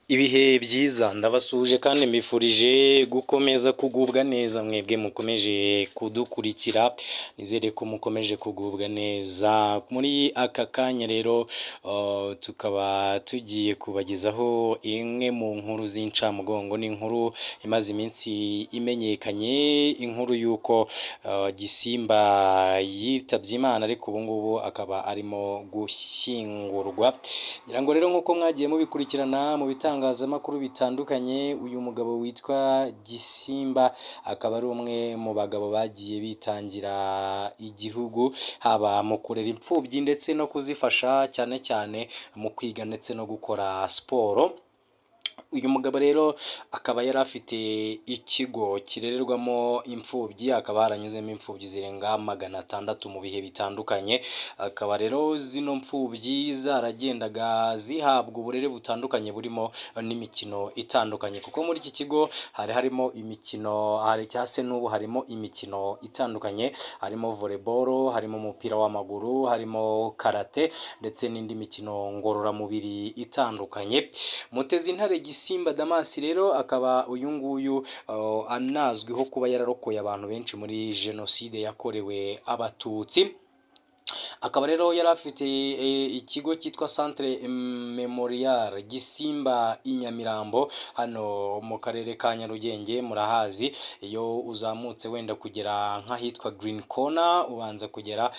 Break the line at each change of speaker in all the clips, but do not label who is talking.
Ibihe byiza ndabasuje kandi mbifurije gukomeza kugubwa neza mwebwe mukomeje kudukurikira, nizere ko mukomeje kugubwa neza. Muri aka kanya rero tukaba tugiye kubagezaho imwe mu nkuru z'incamugongo, n'inkuru imaze iminsi imenyekanye, inkuru y'uko Gisimba yitabye Imana ariko ubu ngubu akaba arimo gushyingurwa. Ngira ngo rero nk'uko mwagiye mubikurikirana mu bitangazamakuru bitandukanye, uyu mugabo witwa Gisimba akaba ari umwe mu bagabo bagiye bitangira igihugu, haba mu kurera imfubyi ndetse no kuzifasha, cyane cyane mu kwiga ndetse no gukora siporo. Uyu mugabo rero akaba yari afite ikigo kirererwamo imfubyi, akaba haranyuzemo imfubyi zirenga 600 mu bihe bitandukanye. Akaba rero zino mfubyi zaragendaga zihabwa uburere butandukanye burimo n'imikino itandukanye, kuko muri iki kigo hari harimo imikino, cyangwa se n'ubu harimo imikino itandukanye, harimo volleyball, harimo umupira w'amaguru, harimo karate ndetse n'indi mikino ngororamubiri itandukanye. Mutezintare Gisimba Damas rero akaba uyu nguyu anazwiho kuba yararokoye abantu benshi muri jenoside yakorewe abatutsi. Akaba rero yari afite ikigo cyitwa Centre Memorial Gisimba i Nyamirambo, hano mu karere ka Nyarugenge murahazi. Iyo uzamutse wenda kugera nk'ahitwa Green Corner ubanza kugera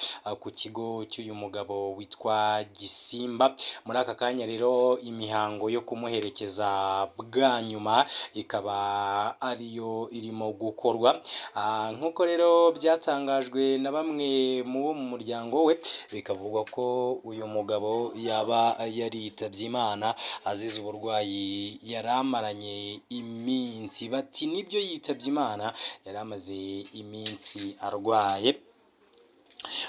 ku kigo cy'uyu mugabo witwa Gisimba. Muri aka kanya rero imihango yo kumuherekeza bwa nyuma ikaba ariyo irimo gukorwa, nk'uko rero byatangajwe na bamwe mu bo mu muryango we, bikavugwa ko uyu mugabo yaba yaritabye Imana azize uburwayi yari amaranye iminsi. Bati nibyo yitabye Imana, yari amaze iminsi arwaye.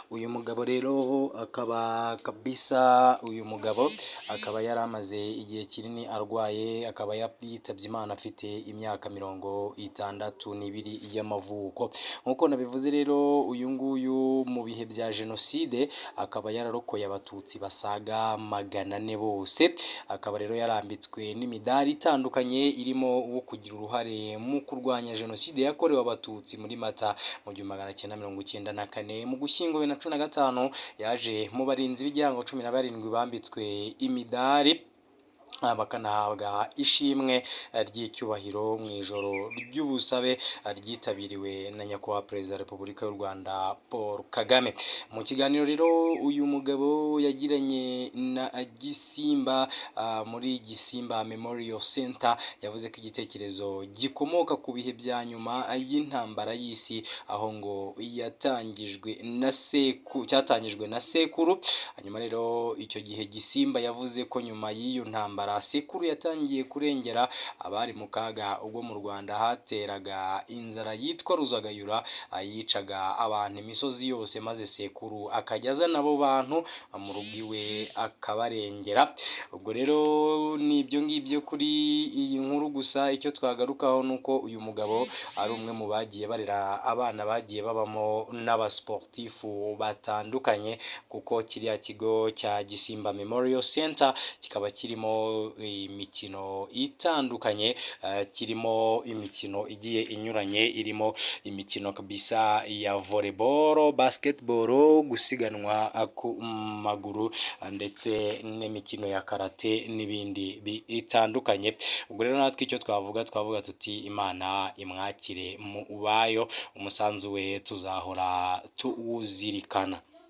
Uyu mugabo rero akaba kabisa, uyu mugabo akaba yari amaze igihe kinini arwaye, akaba yitabye Imana afite imyaka 62 y'amavuko. Nk'uko nabivuze rero, uyu nguyu mu bihe bya jenoside akaba yararokoye abatutsi basaga 400 bose. Akaba rero yarambitswe n'imidari itandukanye irimo uwo kugira uruhare mu kurwanya jenoside yakorewe abatutsi muri Mata mu 1994. Mu Gushyingo 2015 yaje mu barinzi b'igihango 17 bambitswe imidari, bakanahabwa ishimwe ry'icyubahiro mu ijoro ry'ubusabe ryitabiriwe na nyakubahwa Perezida wa Repubulika y'u Rwanda Paul Kagame. Mu kiganiro rero uyu mugabo yagiranye na Gisimba muri Gisimba Memorial Center, yavuze ko igitekerezo gikomoka ku bihe bya nyuma y'intambara y'isi, aho ngo cyatangijwe na sekuru. Hanyuma rero icyo gihe Gisimba yavuze ko nyuma y'iyo ntambara sekuru yatangiye kurengera abari mu kaga, ubwo mu Rwanda hateraga inzara yitwa Ruzagayura, yicaga abantu imisozi yose, maze sekuru akajya azana abo bantu mu rugo iwe akabarengera. Ubwo rero ni ibyo ngibyo kuri iyi nkuru, gusa icyo twagarukaho ni uko uyu mugabo ari umwe mu bagiye barera abana bagiye babamo n'abasportifu batandukanye, kuko kiriya kigo cya Gisimba Memorial Center kikaba kirimo imikino itandukanye, kirimo imikino igiye inyuranye, irimo imikino kabisa ya volleyball, basketball, gusiganwa ku maguru ndetse n'imikino ya karate n'ibindi bitandukanye. Ubwo rero natwe icyo twavuga tuti Imana imwakire mu bayo, umusanzu we tuzahora tuwuzirikana.